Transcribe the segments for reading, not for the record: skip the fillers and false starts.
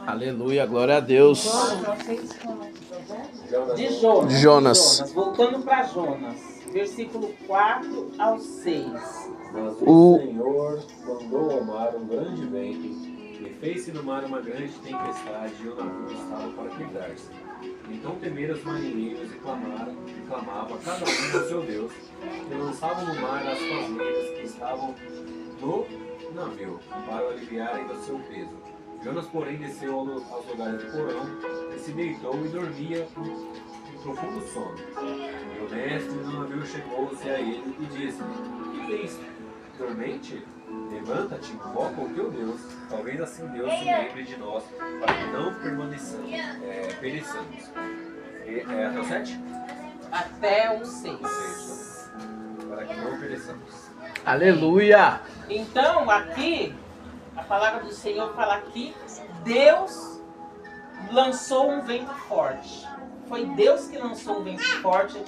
Aleluia, glória a Deus. De Jonas. Voltando para Jonas, versículo 4 ao 6. Mas o Senhor mandou ao mar um grande vento e fez-se no mar uma grande tempestade e o navio estava para quebrar-se. Então temeram os marinheiros e clamavam cada um ao seu Deus e lançavam no mar as palmeiras que estavam no navio para aliviarem do seu peso. Jonas, porém, desceu aos lugares do porão e se deitou e dormia em profundo sono. E o mestre do navio chegou-se a ele e disse: Que tens, dormente? Levanta-te, invoca o teu Deus. Talvez assim Deus se lembre de nós, para que não pereçamos. Até o 7? Até o 6. Para que não pereçamos. Aleluia! Então, aqui, a palavra do Senhor fala que Deus lançou um vento forte. Foi Deus que lançou um vento forte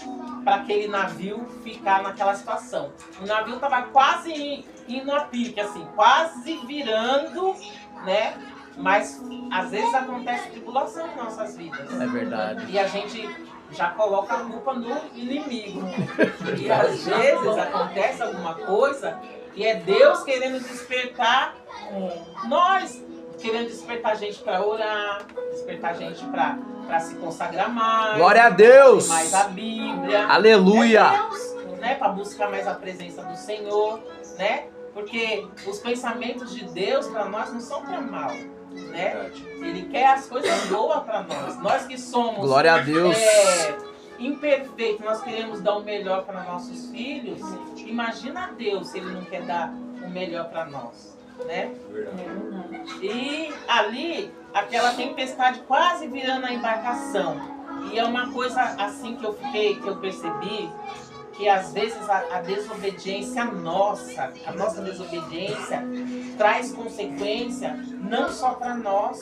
para aquele navio ficar naquela situação. O navio estava quase indo a pique, assim, quase virando, né? Mas às vezes acontece tribulação em nossas vidas. É verdade. E a gente já coloca a culpa no inimigo. E às vezes acontece alguma coisa e é Deus querendo despertar nós, querendo despertar a gente para orar, despertar a gente para se consagrar mais. Glória a Deus! Mais a Bíblia. Aleluia! É Deus, né? Para buscar mais a presença do Senhor, né? Porque os pensamentos de Deus para nós não são para mal, né? Ele quer as coisas boas para nós. Nós que somos Glória a Deus! Imperfeitos, nós queremos dar o melhor para nossos filhos. Imagina Deus se Ele não quer dar o melhor para nós, né? E ali, aquela tempestade quase virando a embarcação. E é uma coisa assim que eu percebi, que às vezes a desobediência nossa, a nossa desobediência traz consequência não só para nós,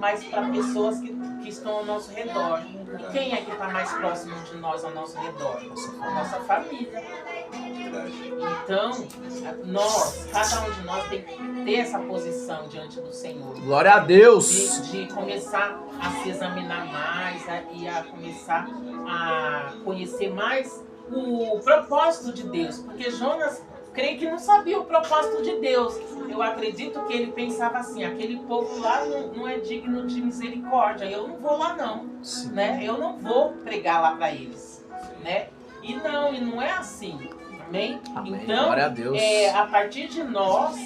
mas para pessoas que estão ao nosso redor. E quem é que está mais próximo de nós, ao nosso redor? Nossa família. Então, nós, cada um de nós tem que ter essa posição diante do Senhor. Glória a Deus! De começar a se examinar mais e a começar a conhecer mais o propósito de Deus. Porque Jonas, creio que não sabia o propósito de Deus. Eu acredito que ele pensava assim: aquele povo lá não é digno de misericórdia, eu não vou lá não, né? Eu não vou pregar lá para eles, né? E não é assim. Amém? Amém. Então, glória a Deus. A partir de nós,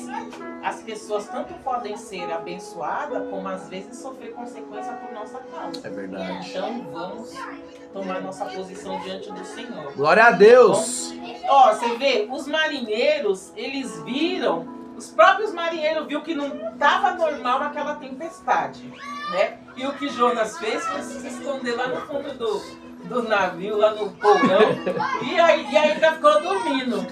as pessoas tanto podem ser abençoadas, como às vezes sofrer consequência por nossa causa. É verdade. Então, vamos tomar nossa posição diante do Senhor. Glória a Deus! Ó, você vê, os marinheiros, eles viram, os próprios marinheiros viram que não estava normal aquela tempestade, né? E o que Jonas fez foi se esconder lá no fundo do navio, lá no porão, e ainda ficou dormindo.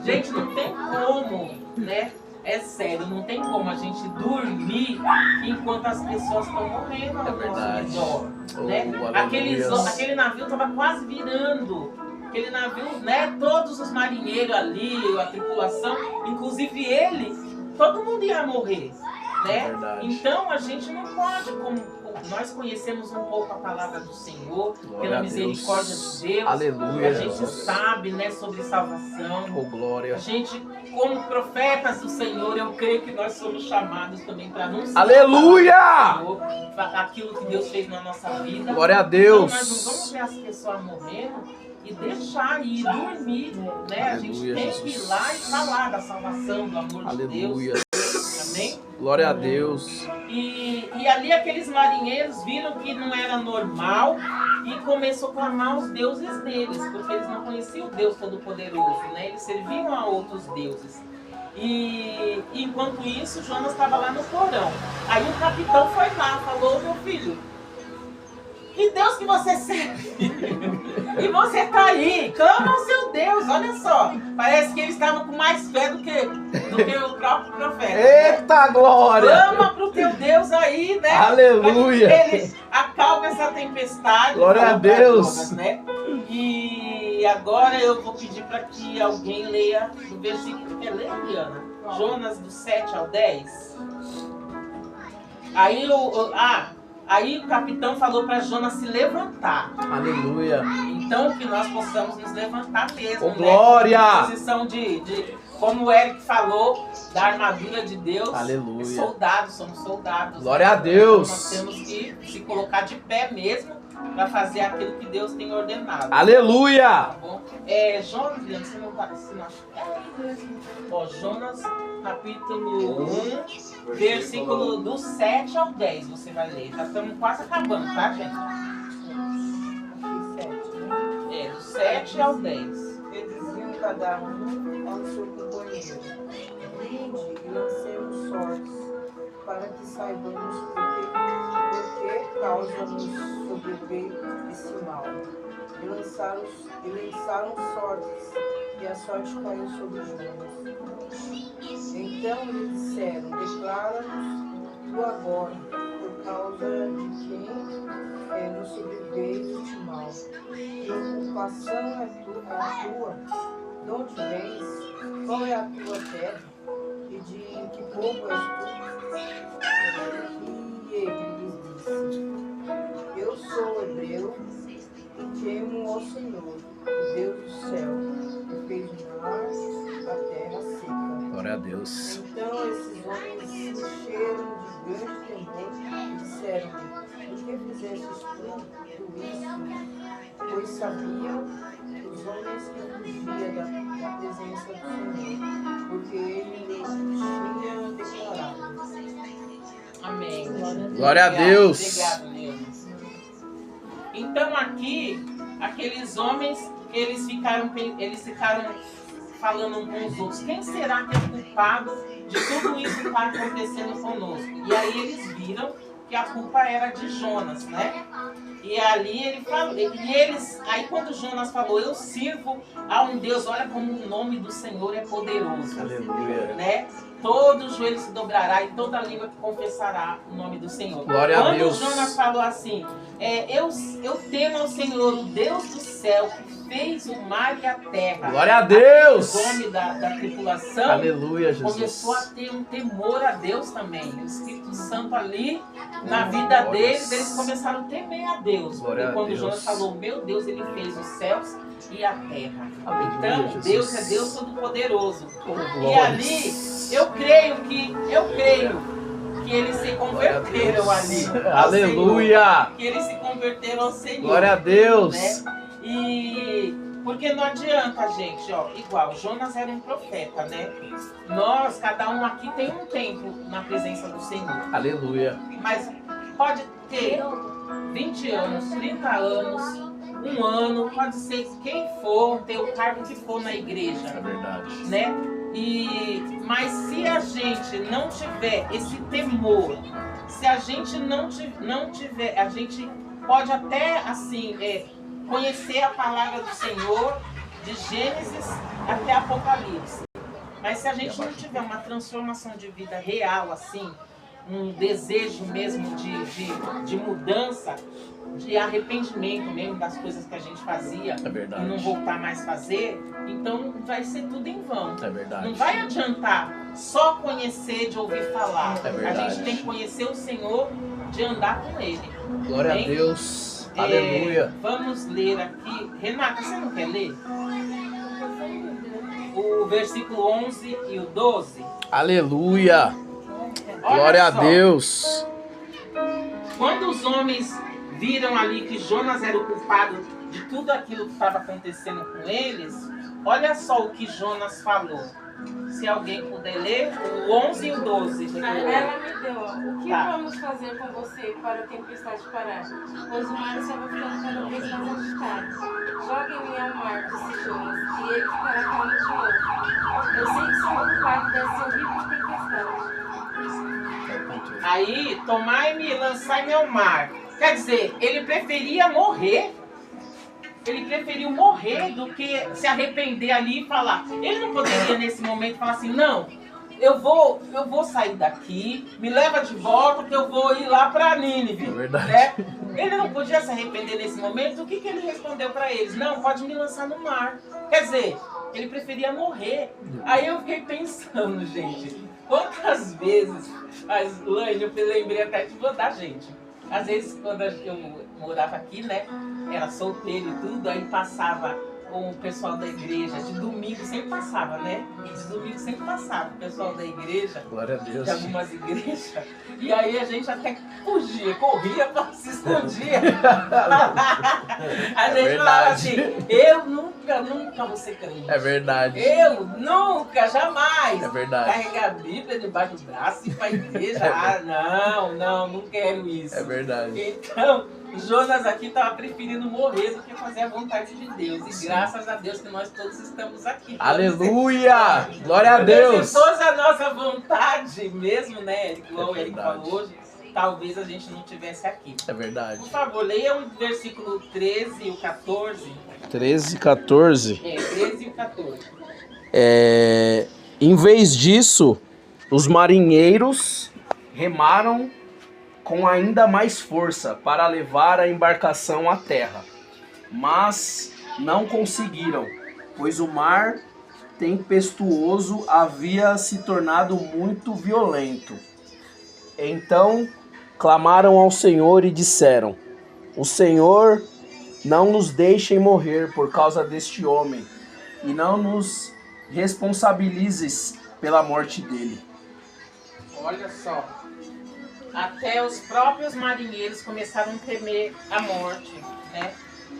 Gente, não tem como, né? É sério, não tem como a gente dormir enquanto as pessoas estão morrendo ao nosso redor, né? Aquele navio estava quase virando. Aquele navio, né? Todos os marinheiros ali, a tripulação, inclusive ele, todo mundo ia morrer, né? Então a gente não pode, como nós conhecemos um pouco a palavra do Senhor, pela misericórdia de Deus. Aleluia. A gente sabe, né, sobre salvação. Oh, glória. A gente, como profetas do Senhor, eu creio que nós somos chamados também para anunciar aleluia! aquilo que Deus fez na nossa vida. Glória a Deus. Então nós não vamos ver as pessoas morrendo e deixar ir dormir, né? Aleluia, a gente tem que ir lá e falar da salvação, do amor aleluia. de Deus. Amém? Glória a Deus. E ali aqueles marinheiros viram que não era normal e começou a clamar os deuses deles, porque eles não conheciam o Deus Todo-Poderoso, né? Eles serviam a outros deuses. E enquanto isso, Jonas estava lá no porão. Aí o capitão foi lá, falou: meu filho, que Deus que você serve? E você tá aí, clama ao seu Deus, olha só. Parece que eles estavam com mais fé do que o próprio profeta. Eita, né? glória! Clama pro teu Deus aí, né? Aleluia! Pra que ele acalme essa tempestade. Glória a Deus! Jonas, né? E agora eu vou pedir para que alguém leia o versículo. Quer ler, Liana? Jonas do 7 ao 10. Aí o capitão falou para Jonas se levantar. Aleluia. Então que nós possamos nos levantar mesmo, Oh, né? glória! Em posição como o Eric falou, da armadura de Deus. Aleluia. Soldados, somos soldados. Glória né? a Deus. Então nós temos que se colocar de pé mesmo para fazer aquilo que Deus tem ordenado. Aleluia. Tá bom? Jonas, você não vai ensinar. Jonas, capítulo 1, versículo do 7 ao 10, você vai ler. Já estamos quase acabando, tá, gente? Do 7 ao 10. Eles iam cada um ao seu companheiro. Vinde e lancemos sortes, para que saibamos por que causa-nos sobreveio esse mal. E lançaram sortes, e a sorte caiu sobre Jonas. Então eles disseram: declara-nos tu agora, por causa de quem nos sobreveio este mal. Que ocupação é a tua? De onde vens? Qual é a tua terra? E de que povo és tu? E ele lhes disse: eu sou hebreu e temo ao Senhor, o Deus do céu, que fez o mar, a terra seca. Glória a Deus. Então esses homens se encheram de grande temor e disseram: por que fizestes tudo isso? Pois sabiam os homens que fugiam da presença do Senhor, porque ele lhes tinha declarado. Amém. Glória a Deus. Obrigado, Deus. Então aqui, aqueles homens, eles ficaram falando uns com os outros. Quem será que é culpado de tudo isso que está acontecendo conosco? E aí eles viram que a culpa era de Jonas, né? E ali ele falou, aí quando Jonas falou, eu sirvo a um Deus, olha como o nome do Senhor é poderoso. Aleluia. Né? Todo joelho se dobrará e toda língua confessará o nome do Senhor. Glória a Deus. Quando Jonas falou assim, eu temo ao Senhor, o Deus do céu, que fez o mar e a terra. Glória a Deus. O nome da tripulação. Aleluia, Jesus. Começou a ter um temor a Deus também. O Espírito Santo ali, na vida deles, eles começaram a temer a Deus. Glória Porque quando a Deus. Jonas falou, meu Deus, ele fez os céus e a terra. Aleluia, Então, Jesus. Deus é Deus Todo-Poderoso. Oh, E glória. ali, eu creio que eles se converteram ali. ao Aleluia. Senhor, que eles se converteram ao Senhor. Glória a Deus. Né? E porque não adianta, gente, ó, igual, Jonas era um profeta, né? Nós, cada um aqui tem um tempo na presença do Senhor. Aleluia. Mas pode ter 20 anos, 30 anos, um ano, pode ser quem for, ter o cargo que for na igreja. É verdade. Né? Mas se a gente não tiver esse temor, se a gente não tiver, a gente pode até assim conhecer a palavra do Senhor de Gênesis até Apocalipse. Mas se a gente não tiver uma transformação de vida real, assim, um desejo mesmo de mudança, de arrependimento mesmo das coisas que a gente fazia É verdade. e não voltar mais a fazer, então vai ser tudo em vão. É verdade. Não vai adiantar só conhecer de ouvir falar. É verdade. A gente tem que conhecer o Senhor, de andar com Ele. Glória a Amém? Deus. Aleluia. Vamos ler aqui. Renata, você não quer ler? O versículo 11 e o 12. Aleluia. Olha Glória a só. Deus. Quando os homens viram ali que Jonas era o culpado de tudo aquilo que estava acontecendo com eles, olha só o que Jonas falou. Se alguém puder ler, o 11 e o 12. Ela me deu, ó. O que Tá. vamos fazer com você para a tempestade parar? Pois o mar estava ficando cada vez mais agitado. Jogue-me ao mar, disse Jonas, e ele ficará calmo de novo. Eu sei que sou o culpado dessa horrível tempestade. Aí, tomai-me e lançai-me ao mar. Quer dizer, ele preferia morrer. Ele preferiu morrer do que se arrepender ali e falar. Ele não poderia nesse momento falar assim, não, eu vou sair daqui, me leva de volta que eu vou ir lá para Nínive. É verdade. Né? Ele não podia se arrepender nesse momento. O que ele respondeu para eles? Não, pode me lançar no mar. Quer dizer, ele preferia morrer. Aí eu fiquei pensando, gente, Quantas vezes, mas Laine, eu lembrei até da gente. Às vezes, quando eu morava aqui, né, era solteiro e tudo, aí passava o pessoal da igreja, de domingo sempre passava, né? De domingo sempre passava o pessoal da igreja, Glória a Deus. de algumas igrejas, e aí a gente até fugia, corria para se escondia. A gente falava assim, eu nunca vou ser crente. É verdade. Eu nunca, jamais. É verdade. Carregar a Bíblia debaixo do braço e ir para a igreja. Não quero isso. É verdade. Então, Jonas aqui estava preferindo morrer do que fazer a vontade de Deus. E Sim. graças a Deus que nós todos estamos aqui. Aleluia! Glória a Deus! Se fosse a nossa vontade mesmo, né? Igual o Eric verdade. falou hoje, talvez a gente não estivesse aqui. É verdade. Por favor, leia o versículo 13 e o 14. 13 e 14. 13 e o 14. Em vez disso, os marinheiros remaram com ainda mais força para levar a embarcação à terra. Mas não conseguiram, pois o mar tempestuoso havia se tornado muito violento. Então clamaram ao Senhor e disseram: O Senhor, não nos deixem morrer por causa deste homem, e não nos responsabilizes pela morte dele. Olha só. Até os próprios marinheiros começaram a temer a morte, né?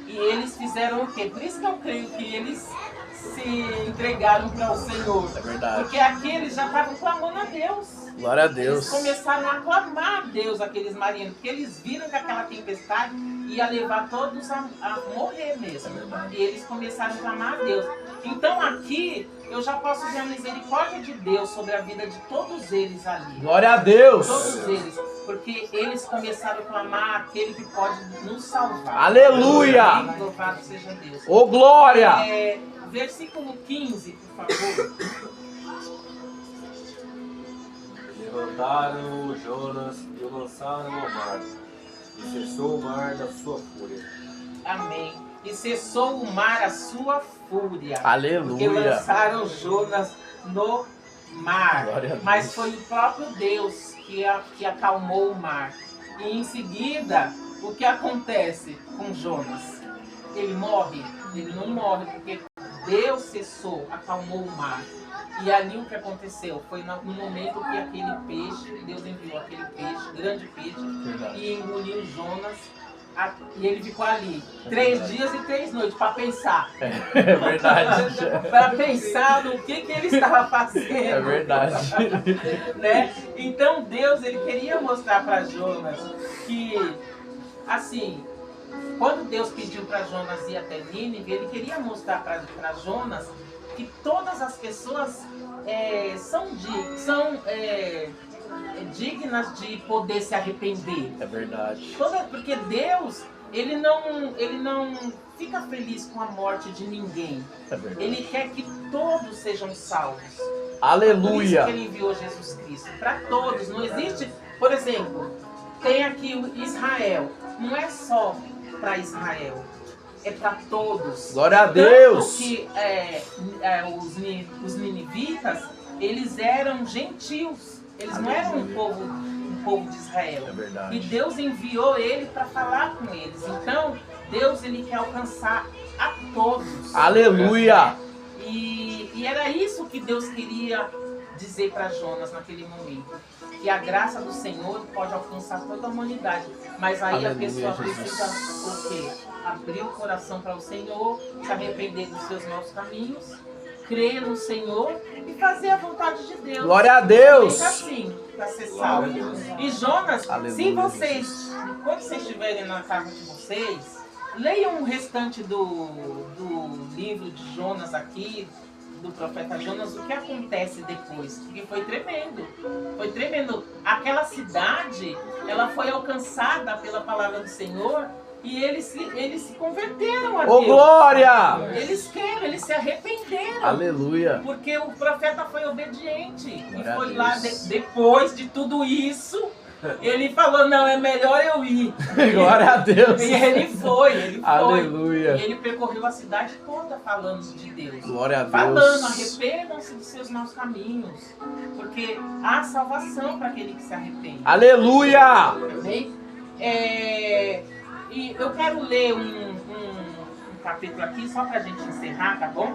E eles fizeram o quê? Por isso que eu creio que eles se entregaram para o Senhor. É verdade. Porque aqui eles já estavam clamando a Deus. Glória a Eles Deus. começaram a clamar a Deus, aqueles marinheiros, porque eles viram que aquela tempestade ia levar todos a morrer mesmo. É verdade. E eles começaram a clamar a Deus. Então aqui eu já posso ver a misericórdia de Deus sobre a vida de todos eles ali. Glória a Deus. Todos eles. Porque eles começaram a clamar aquele que pode nos salvar. Aleluia. Amém? Louvado seja Deus. Ô glória. Versículo 15, por favor. Levantaram Jonas e o lançaram ao mar, e cessou o mar da sua fúria. Amém. E cessou o mar a sua fúria. Porque Aleluia. lançaram Jonas no mar. Glória a Deus. Mas foi o próprio Deus que acalmou o mar. E em seguida, o que acontece com Jonas? Ele morre? Ele não morre, porque Deus cessou, acalmou o mar. E ali o que aconteceu? Foi no momento que aquele peixe, Deus enviou aquele peixe, grande peixe, Verdade. e engoliu Jonas. E ele ficou ali 3 dias e 3 noites para pensar. É verdade. Para pensar no que ele estava fazendo. É verdade. Né? Então Deus, ele queria mostrar para Jonas que, assim, quando Deus pediu para Jonas ir até Nínive, ele queria mostrar para Jonas que todas as pessoas são dignas de poder se arrepender. É verdade. Porque Deus, ele não fica feliz com a morte de ninguém. É verdade. Ele quer que todos sejam salvos. Por isso Aleluia. que ele enviou Jesus Cristo. Para todos. Não existe, por exemplo, tem aqui o Israel. Não é só para Israel. É para todos. Glória a Deus. Tanto que os ninivitas, eles eram gentios. Eles não eram um povo de Israel. É verdade. E Deus enviou ele para falar com eles. Então, Deus, ele quer alcançar a todos. Aleluia. E era isso que Deus queria dizer para Jonas naquele momento. Que a graça do Senhor pode alcançar toda a humanidade. Mas aí Aleluia, a pessoa Jesus. precisa o quê? Abrir o coração para o Senhor, se arrepender dos seus maus caminhos, crer no Senhor e fazer a vontade de Deus. Glória a Deus. Fica assim, para ser salvo. E Jonas, Aleluia, se vocês, quando vocês estiverem na casa de vocês, leiam o restante do livro de Jonas aqui, do profeta Jonas, o que acontece depois, porque foi tremendo. Foi tremendo. Aquela cidade, ela foi alcançada pela palavra do Senhor e eles se converteram a Ô Deus. glória. Eles se arrependeram. Aleluia. Porque o profeta foi obediente. Glória E foi a lá, Deus. depois de tudo isso, Ele falou, não, é melhor eu ir. Glória a Deus. E ele foi. Aleluia. E ele percorreu a cidade toda falando de Deus. Glória a Deus. Falando, arrependam-se dos seus maus caminhos. Porque há salvação para aquele que se arrepende. Aleluia. Amém? E eu quero ler um capítulo aqui, só para a gente encerrar, tá bom?